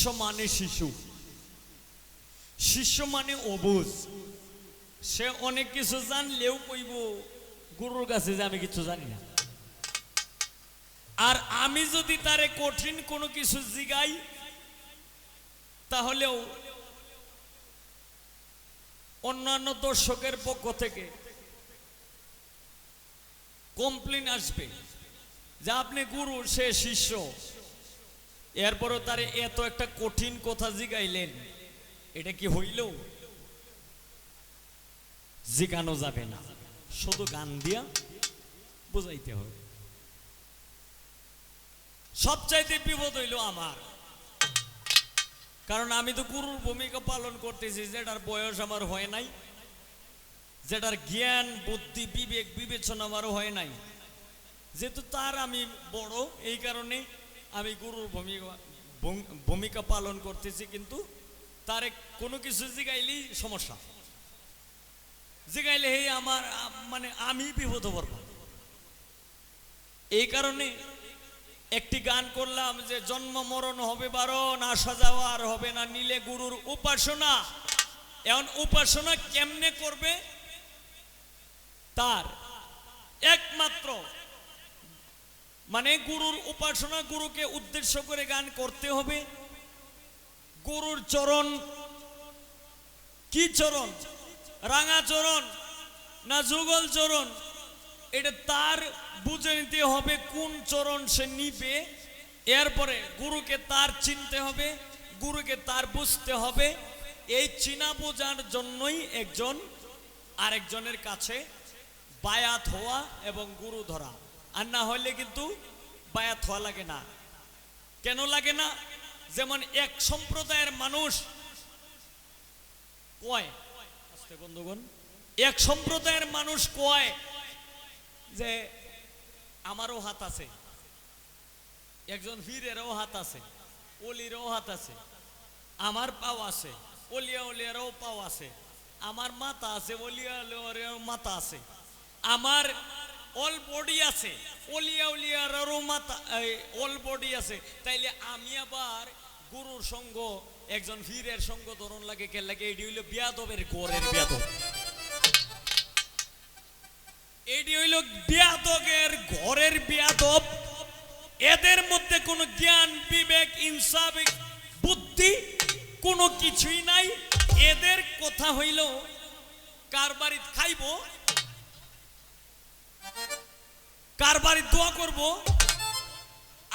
শিষ্য মানে শিশু, শিষ্য মানে অবুঝ। সে অনেক কিছু জানলেও কইব গুরুর কাছে যে আমি কিছু জানি না। আর আমি যদি তারে কঠিন কোনো কিছু জিগাই তাহলেও অন্যান্য দর্শকের পক্ষ থেকে কমপ্লেন আসবে যে আপনি গুরু, সে শিষ্য, এরপরও তারে এত একটা কঠিন কথা জিগাইলেন, এটা কি হইল? জিগানো যাবে না, শুধু গান দিয়া বুঝাইতে হবে। সবচাইতে বিপদ হইল আমার, কারণ আমি তো গুরুর ভূমিকা পালন করতেছি, যেটার বয়স আমার হয় নাই, যেটার জ্ঞান বুদ্ধি বিবেক বিবেচনা আমারও হয় নাই। যেহেতু তার আমি বড়, এই কারণে আমি গুরুর ভূমিকা পালন করতেছি, কিন্তু তারে কোনো কিছু জিগাইলেই সমস্যা, জিগাইলে হে আমার মানে আমি বিপদ পড়ব। এই কারণে একটি গান করলাম যে জন্ম মরণ হবে বারণ, আসা যাওয়া আর হবে না, নীলে গুরুর উপাসনা। এখন উপাসনা কেমনে করবে? তার একমাত্র মানে গুরুর উপাসনা, গুরুকে উদ্দেশ্য করে গান করতে হবে। গুরুর চরণ কি চরণ? রাঙা চরণ না যুগল চরণ? এটা তার বুঝে নিতে হবে কোন চরণ সে নিবে। এরপরে গুরুকে তার চিনতে হবে, গুরুকে তার বুঝতে হবে। এই চিনা বোঝার জন্যই একজন আরেকজনের কাছে বায়াত হওয়া এবং গুরু ধরা। আর না হলে কিন্তু বায়াত হওয়া লাগে না। কেন লাগে না? যেমন এক সম্প্রদায়ের মানুষ কয়, বন্ধুগণ, এক সম্প্রদায়ের মানুষ কয় যে আমারও হাত আছে, একজন বীরেরও হাত আছে, অলিরও হাত আছে, আমার পাও আছে, অলিয়া অলিয়ারও পাও আছে, আমার মাথা আছে, অলিয়া অলিয়ারও মাথা আছে, আমার অল বডি আছে, অলিয়া অলিয়ারও মাথা অল বডি আছে। তাইলে আমি আবার গুরুর সঙ্গ, একজন বীরের সঙ্গ ধরন লাগে কে লাগে? এটি হইল বিয়াদবের ঘরের বিয়াদব, এটি হইল বিয়াদবের ঘরের বিয়াদব। এদের মধ্যে কোনো জ্ঞান বিবেক ইনসাফ বুদ্ধি কোনো কিছুই নাই। এদের কথা হইল কার বাড়ি খাইব, কার বাড়ি দোয়া করব,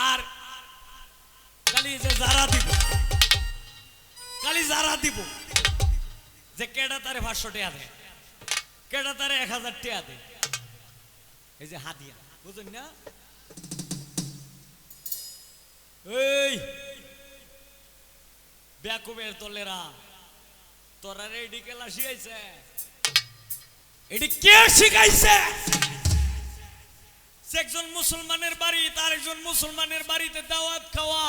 আর খালি যে যারা দিব, খালি যারা দিব, যে কেডা তারে 500 টাকা দেয়, কেডা তারে 1000 টাকা দেয়, এই যে হাদিয়া, বুঝুন না? এই বেকুবের দলেরা, তোরা রেডি কেলা শিখাইছে? এটি কে শিখাইছে? একজন মুসলমানের বাড়ি, তার একজন মুসলমানের বাড়িতে দাওয়াত খাওয়া,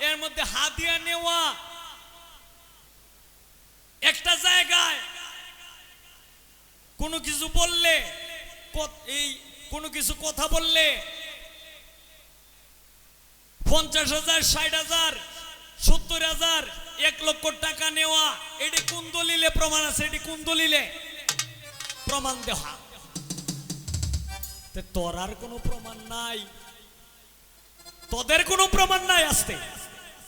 এর মধ্যে হাদিয়া নেওয়া, একটা জায়গায় কোনো কিছু বললে, এই কোনো কিছু কথা বললে 50,000 60,000 70,000 1 লক্ষ টাকা নেওয়া, এটি কোন দলিলে প্রমাণ আছে? এটি কোন দলিলে প্রমাণ দেওয়া? তোর আর কোনো প্রমাণ নাই, তোদের কোনো প্রমাণ নাই, আসতে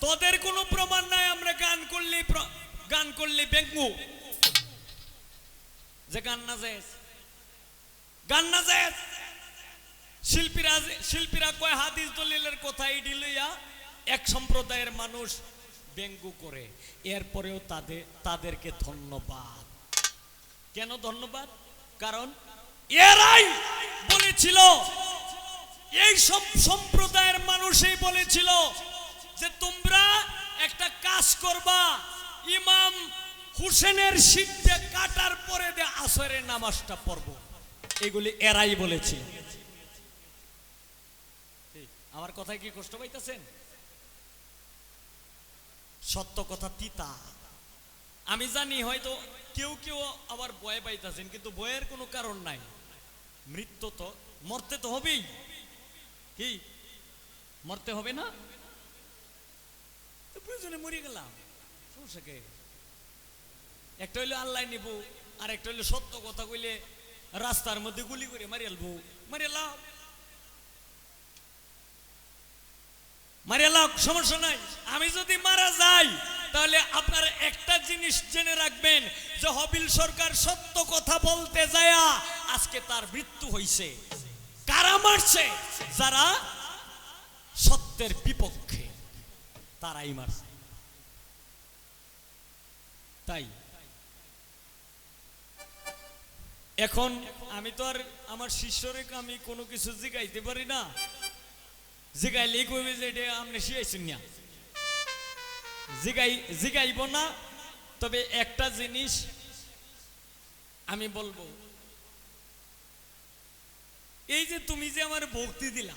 তোদের কোনো প্রমাণ নাই। আমরা গান করলে বেঙ্গু যে গান না যায়, গান না যায়। শিল্পীরা কয় হাদিস দলিলের কথা, এটি লইয়া এক সম্প্রদায়ের মানুষ ব্যঙ্গ করে। এরপরেও তাদেরকে ধন্যবাদ। কেন ধন্যবাদ? কারণ এরাই বলেছিল, এই সব সম্প্রদায়ের মানুষই বলেছিল যে তোমরা একটা কাজ করবা, ইমাম হুসেনের শিবকে কাটার পরে দে আসরের নামাজটা পড়ব। এগুলি এরাই বলেছিল। আমার কথায় কি কষ্ট পাইতেছেন? সত্য কথা তিতা, আমি জানি। হয়তো কেউ কেউ আবার ভয় পাইতেছেন, কিন্তু ভয়ের কোনো কারণ নাই। মৃত্যু তো মরতে তো হবেই, কি মরতে হবে না? তো প্রয়োজনে মরে গেলাম, সমস্যা কে? একটা হইলো আল্লাহ নিব, আর একটা হইলো সত্য কথা কইলে রাস্তার মধ্যে গুলি করে মারি আলবো, মারি লাভ, মারি লাভ, সমস্যা নাই। আমি যদি মারা যাই তাহলে আপনার একটা জিনিস জেনে রাখবেন যে হাবিল সরকার সত্য কথা বলতে যায়া আজকে তার মৃত্যু হইছে। কারা মারছে? যারা সত্যের বিপক্ষে, তারাই মারছে। তাই এখন আমি তো আর আমার শিষ্যরে আমি কোনো কিছু জিগাইতে পারি না, জিগাইলেই কইবে যে এটা আপনি শিখাইছেন না, জিগাইব না। তবে একটা জিনিস আমি বলবো, এই যে তুমি যে আমার ভক্তি দিলা,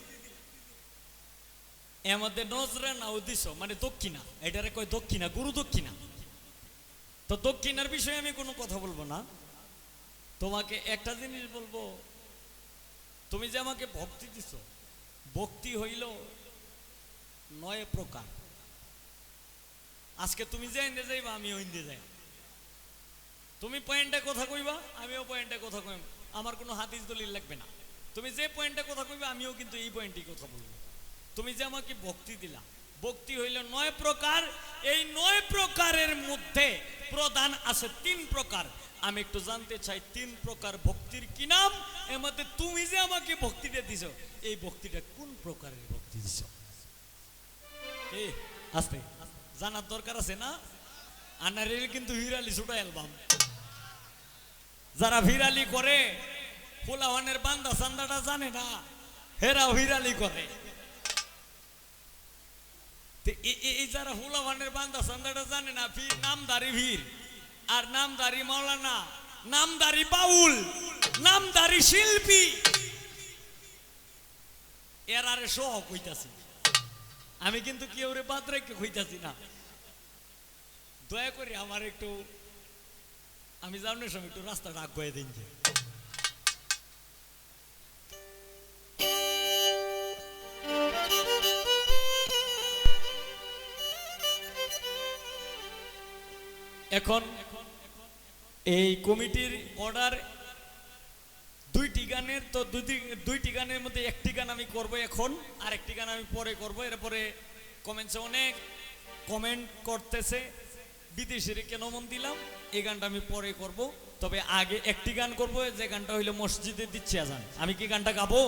এর মধ্যে নজরা নাও দিছ, মানে দক্ষিণা, এটারে কয় দক্ষিণা, গুরু দক্ষিণা। তো দক্ষিণার বিষয়ে আমি কোনো কথা বলবো না, তোমাকে একটা জিনিস বলবো, তুমি যে আমাকে ভক্তি দিছ, ভক্তি হইল 9 প্রকার। আজকে তুমি যে ইন্দে যাইবা, আমিও ইন্দে যাই, তুমি পয়েন্টে কথা কইবা, আমিও পয়েন্টে কথা কইব, আমার কোনো হাদিস দলিল লাগবে না। তুমি যে পয়েন্টে কথা কইবা, আমিও কিন্তু এই পয়েন্টেই কথা বলবো। তুমি যে আমাকে ভক্তি দিলা, ভক্তি হইল 9 প্রকার। এই 9 প্রকারের মধ্যে প্রধান আছে 3 প্রকার। আমি একটু জানতে চাই 3 প্রকার ভক্তির কি নাম? এর মধ্যে তুমি যে আমাকে ভক্তিটা দিছো, এই ভক্তিটা কোন প্রকারের ভক্তি দিছো? আস্তে জানার দরকার আছে না? আনারের কিন্তু হিরালি ছোট অ্যালবাম, যারা ভিরালি করে ফুলাওয়ানের বান্দা চান্দাটা জানে না, হেরাও হিরালি করে। এই যারা ফুলাওয়ানের বান্দা চান্দাটা জানে না, নামদারি ভীর আর নামদারি মাওলানা, নামদারি বাউল, নামদারি শিল্পী, এর আরে সহ কইতাছি আমি, কিন্তু কেউ রে বাদ রেখে কইতাছি না। দয়া করে আমার একটু, আমি জানার সময় একটু রাস্তাটা আগুয়ে দিন। এখন এই কমিটির অর্ডার 2টি গানের, তো 2টি গানের মধ্যে একটি গান আমি করব এখন, আর একটি গান আমি পরে করব। এরপরে কমেন্টসে অনেক কমেন্ট করতেছে বিদেশিরে কেন মন দিলাম, এই গানটা আমি পরে করব। তবে আগে একটি গান করব, যে গানটা হইলো মসজিদে দিচ্ছে আজান। আমি কি গানটা গাবো?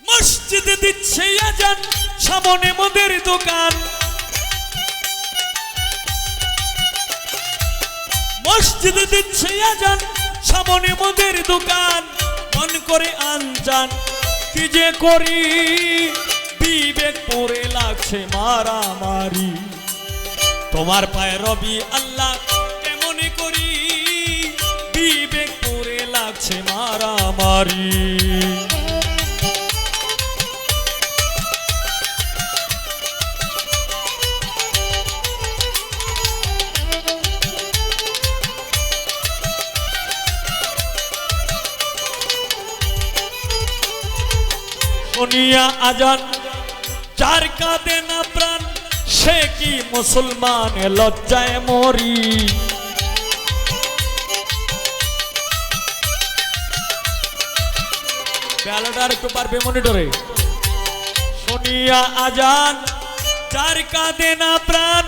মসজিদে দিচ্ছে আজান, সামনে মোদের দোকান, মসজিদে দিচ্ছে আজান, সামনে মোদের দোকান, মন করে আনজান কি যে করি, বিবেক পড়ে লাগছে মারামারি, তোমার পায়ে রবি আল্লাহ কেমন করি, বিবেক পড়ে লাগছে মারামারি। শুনিয়া আজান যার কাঁদে না প্রাণ, সে কি মুসলমান লজ্জায় মরি, বেলাটা একটু পারবে মনিটরে। শুনিয়া আজান যার কাঁদে না প্রাণ,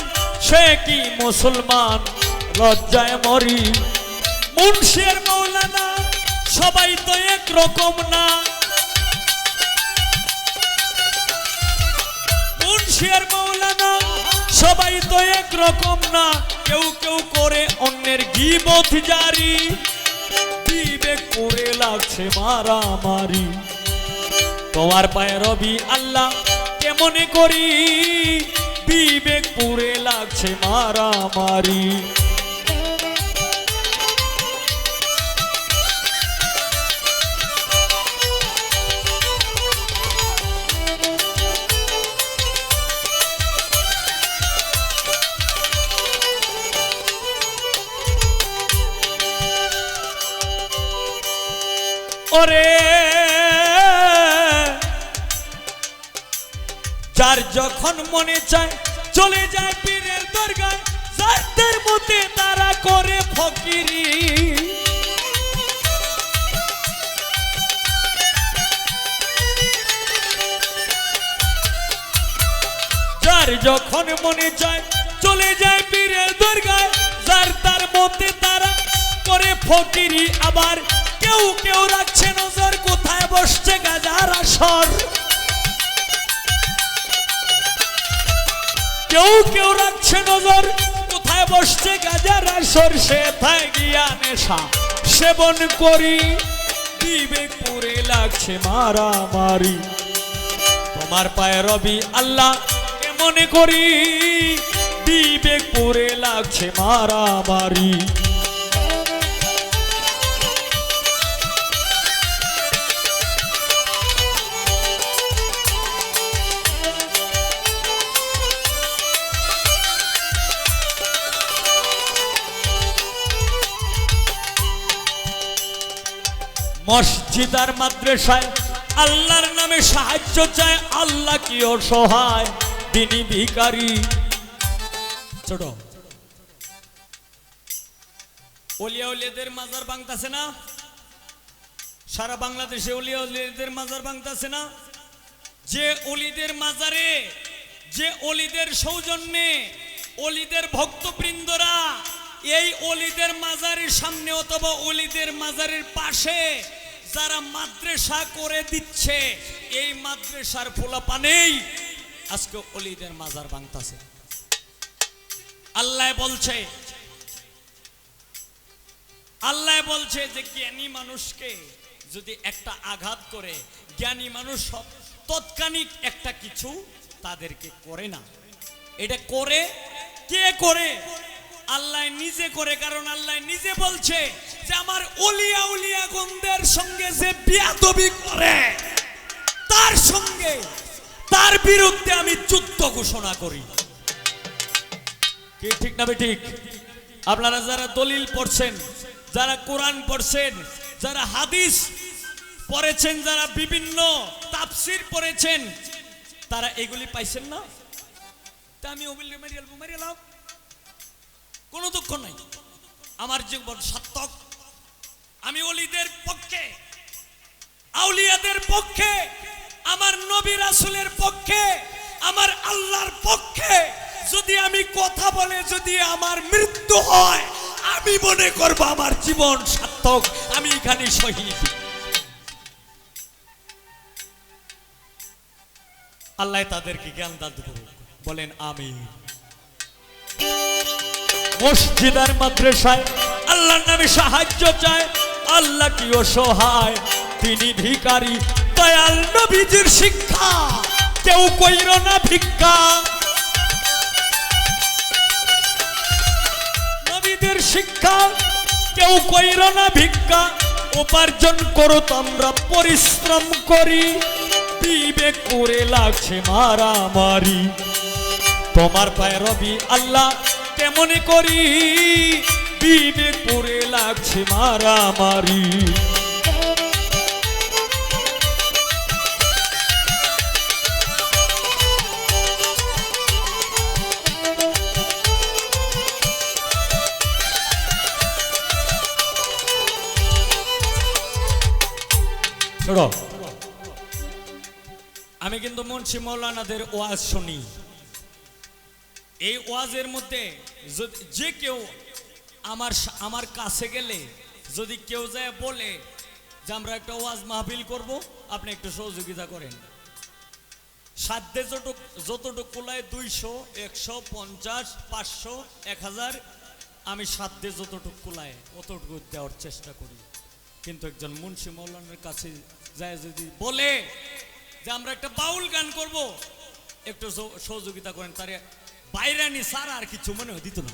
সে কি মুসলমান লজ্জায় মরি, মুন্সির মৌলানা সবাই তো এক রকম না, মুন্সির মৌলানা সবাই তো এক রকম না, কেউ কেউ করে অন্যের গীবত জারি, বিবেক করে লাগছে মারামারি, তোমার পায়ে রবি আল্লাহ কেমন করি, বিবেক পুরে লাগছে মারামারি। ওরে যার যখন মনে চায় চলে যায় পীরের দরগায়, যাদের মতে তারা করে ফকিরি। যার যখন মনে চায় চলে যায় পীরের দরগায়, যার তার মতে তারা করে ফকিরি। আবার কেউ কেউ রাখছে নজর কোথায় বসছে গাজার আসর, কেউ কেউ রাখছে নজর কোথায় বসছে গাজার আসর। সে থায় গিয়া নেশা সেবন করি, বিবেক পুরে লাগছে মারামারি। তোমার পায়ে রবি আল্লাহ মনে করি, বিবেক পুরে লাগছে মারামারি। মসজিদ আর মাদ্রাসায় আল্লাহর নামে সাহায্য চায়, আল্লাহ কি অসহায় তিনি ভিখারি। ছোট ওলিয়া উলিয়াদের মাজার ভাঙতাছে না, সারা বাংলাদেশে ওলিয়া উলিয়াদের মাজার ভাঙতাছে না। যে অলিদের মাজারে, যে অলিদের সৌজন্যে অলিদের ভক্তবৃন্দরা এই অলিদের মাজারের সামনে অথবা অলিদের মাজারের পাশে যারা মাদ্রাসা করে দিচ্ছে, এই মাদ্রাসার পোলাপানেই আজকে অলিদের মাজার ভাঙতাছে। আল্লাহ বলছে যে জ্ঞানী মানুষকে যদি একটা আঘাত করে, জ্ঞানী মানুষ তৎক্ষণিক একটা কিছু তাদেরকে করে না। এটা করে কে করে? আল্লাহ নিজে করে। কারণ আল্লাহ নিজে বলছে যে আমার ওলিয়া উলিয়াগণদের সঙ্গে যে বিয়াদবি করে তার সঙ্গে, তার বিরুদ্ধে আমি যুদ্ধ ঘোষণা করি। কি ঠিক না ঠিক? আপনারা যারা দলিল পড়ছেন, যারা কোরআন পড়ছেন, যারা হাদিস পড়েছেন, যারা বিভিন্ন তাফসীর পড়েছেন, তারা এগুলি পাইছেন না? তা আমি ওগুলি মারিয়ালাম, কোনো দুঃখ নাই। আমার জীবন সার্থক। আমি ওলিদের পক্ষে, আউলিয়াদের পক্ষে, আমার নবী রাসূলের পক্ষে, আমার আল্লাহর পক্ষে যদি আমি কথা বলে যদি আমার মৃত্যু হয়, আমি মনে করব আমার জীবন সার্থক, আমি এখানে শহীদ। আল্লাহ তাদেরকে জ্ঞান দান করুন, বলেন আমিন। মসজিদ আর মাদ্রাসায় আল্লাহর নামে সাহায্য চায়, আল্লাহ কি অসহায় তিনি ভিখারি। দয়াল নবীজির শিক্ষা কেউ কইর না ভিক্ষা, নবীদের শিক্ষা কেউ কইর না ভিক্ষা। উপার্জন করো তোমরা পরিশ্রম করি, বিবেক করে লাগছে মারামারি। তোমার পায়ে রবি আল্লাহ কেমনে করি, বিবেক করে লাগছে মারামারি। আমি কিন্তু মুন্সি মৌলানাদের ওয়াজ শুনি। এই ওয়াজের মধ্যে যে কেউ আমার কাছে গেলে যদি কেউ যায় বলে যে আমরা একটা ওয়াজ মাহফিল করব, আপনি একটু সহযোগিতা করেন। সাধ্যে যতটুকু কুলায় 200, 150, 500, 1000 আমি সাধ্যে যতটুকু কুলায় অতটুকু দেওয়ার চেষ্টা করি। কিন্তু একজন মুন্সি মৌলানার কাছে যায় যদি বলে যে আমরা একটা বাউল গান করব, একটু সহযোগিতা করেন, তারে বাইরানি সারা আর কিছু মনে দিত না।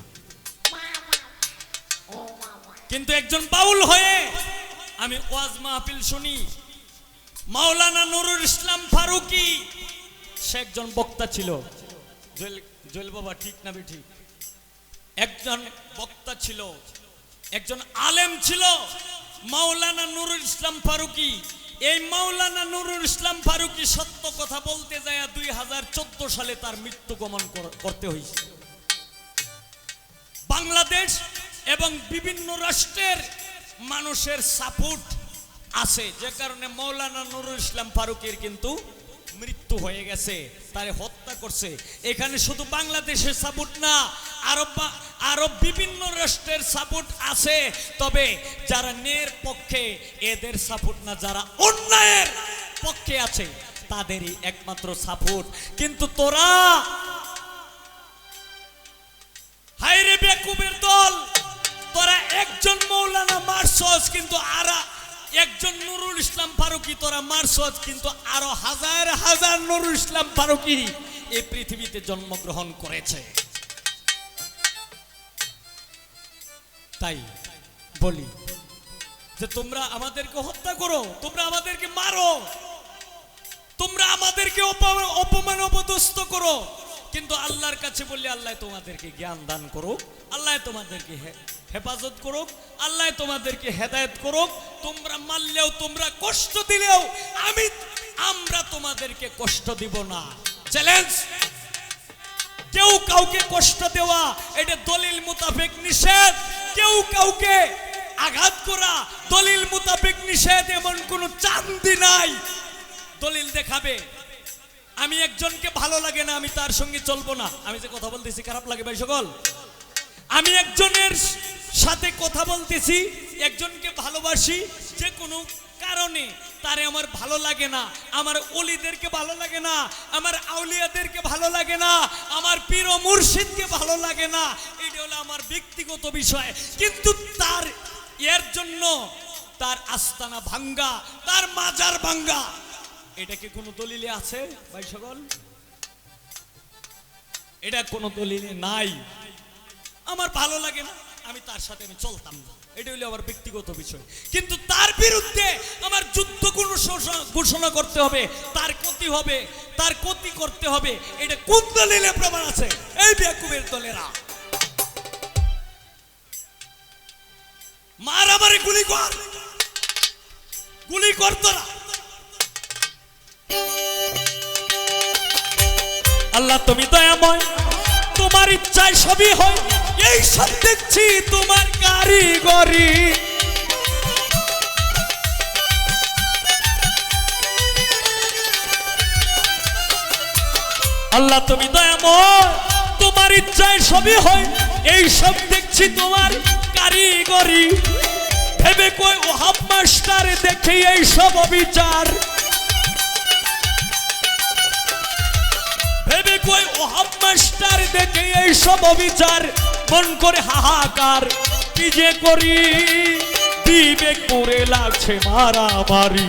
কিন্তু একজন বাউল হয়ে আমি ওয়াজ মাহফিল শুনি। মাওলানা নুরুল ইসলাম ফারুকী সে একজন বক্তা ছিল। জয়েল বাবা ঠিক না ঠিক? একজন বক্তা ছিল, একজন আলেম ছিল মাওলানা নুরুল ইসলাম ফারুকী। এই মাওলানা নুরুল ইসলাম ফারুকী সত্য কথা বলতে যায় 2014 সালে তার মৃত্যু গমন করতে হয়েছে। বাংলাদেশ এবং বিভিন্ন রাষ্ট্রের মানুষের সাপোর্ট আছে, যে কারণে মৌলানা নুরুল ইসলাম ফারুকীর কিন্তু মৃত্যু হয়ে গেছে, তারে হত্যা করছে। এখানে শুধু বাংলাদেশের সাপোর্ট না, আরো বিভিন্ন রাষ্ট্রের সাপোর্ট আছে। তবে যারা ন্যায়ের পক্ষে এদের সাপোর্ট না, যারা অন্যায়ের পক্ষে আছে তাদেরই একমাত্র সাপোর্ট। কিন্তু তোরা হায়রে বেকুবের দল, তোরা একজন মৌলানা মারছস, কিন্তু আর একজন নুরুল ইসলাম ফারুকী তোরা মারছস, কিন্তু আরো হাজার হাজার নুরুল ইসলাম ফারুকী এই পৃথিবীতে জন্মগ্রহণ করেছে। তাই বলি যে তোমরা আমাদেরকে হত্যা করো, তোমরা আমাদেরকে মারো, তোমরা আমাদেরকে অপমান অপদস্থ করো, কিন্তু আল্লাহর কাছে বললে আল্লাহ তোমাদেরকে জ্ঞান দান করুক, আল্লাহ তোমাদেরকে হেফাজত করুক, আল্লাহ তোমাদেরকে হেদায়েত করুক। তোমরা মারলেও, তোমরা কষ্ট দিলেও আমরা তোমাদেরকে কষ্ট দিব না। চ্যালেঞ্জ। কেউ কাউকে কষ্ট দেওয়া এটা দলিল মোতাবেক নিষেধ। কেউ কাউকে আঘাত করা দলিল মোতাবেক নিষেধ, এমন কোন চান্দি নাই। দলিল দেখাবে। আমি একজনকে ভালো লাগে না, আমি তার সঙ্গে চলবো না। আমি যে কথা বলতেছি খারাপ লাগে ভাই সকল? আমি একজনের সাথে কথা বলতেছি, একজনকে ভালোবাসি, যে কোনো কারণে তারে আমার ভালো লাগে না, আমার ওলিদেরকে ভালো লাগে না, আমার আউলিয়াদেরকে ভালো লাগে না, আমার পীর ও মুর্শিদকে ভালো লাগে না, এটা হলো আমার ব্যক্তিগত বিষয়। কিন্তু তার এর জন্য তার আস্তানা ভাঙ্গা, তার মাজার ভাঙ্গা, এটা কি কোনো দলিলে আছে ভাই সকল? এটা কোনো দলিলে নাই। আমার ভালো লাগে না, আমি তার সাথে আমি চলতাম না, এটা হলো আমার ব্যক্তিগত বিষয়। কিন্তু তার বিরুদ্ধে আমার যুদ্ধ ঘোষণা করতে হবে, তার ক্ষতি হবে, তার ক্ষতি করতে হবে, এটা কোন দলিলে প্রমাণ আছে? এই বেকুবের দলেরা মার আমারে গুলি কর, গুলি কর তোরা। আল্লাহ তুমি দয়াময়, তোমার ইচ্ছায় সবই হয়, এই সব দেখছি তোমার কারিগরি। আল্লাহ তুমি দয়াময়, তোমার ইচ্ছায় সবই হয়, এই সব দেখছি তোমার কারিগরি। ভেবে কই ওহাব মাস্টার দেখে এই সব অবিচার, ভেবে কই ওহাব মাস্টার দেখে এই সব অবিচার, মন করে হাহাকার কি যে করি, বিবেক করে লাগছে মারামারি।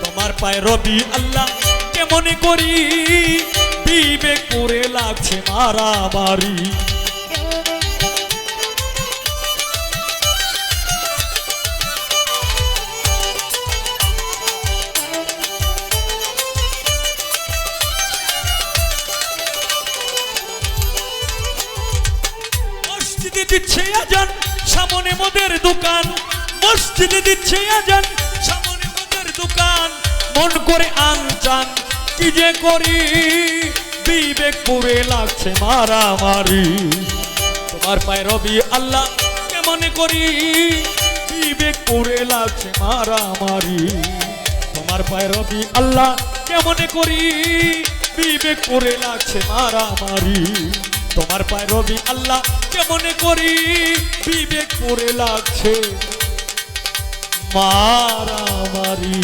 তোমার পায়ে রবি আল্লাহ কেমন করি, বিবেক করে লাগছে মারামারি। মসজিদে দিচ্ছে আজান, সামনে মদের দোকান, মসজিদে দিচ্ছে আজান, সামনে মদের দোকান, মন করে আনচান কি যে করি, বিবেক করে লাগছে মারামারি। তোমার পায়ে রবি আল্লাহ কেমন করি, বিবেক করে লাগছে মারামারি। তোমার পায়ে রবি আল্লাহ কেমন করি, বিবেক করে লাগছে মারামারি। তোমার পায়ে রবি আল্লাহ কেমন করি, বিবেক করে লাগছে মারামারি।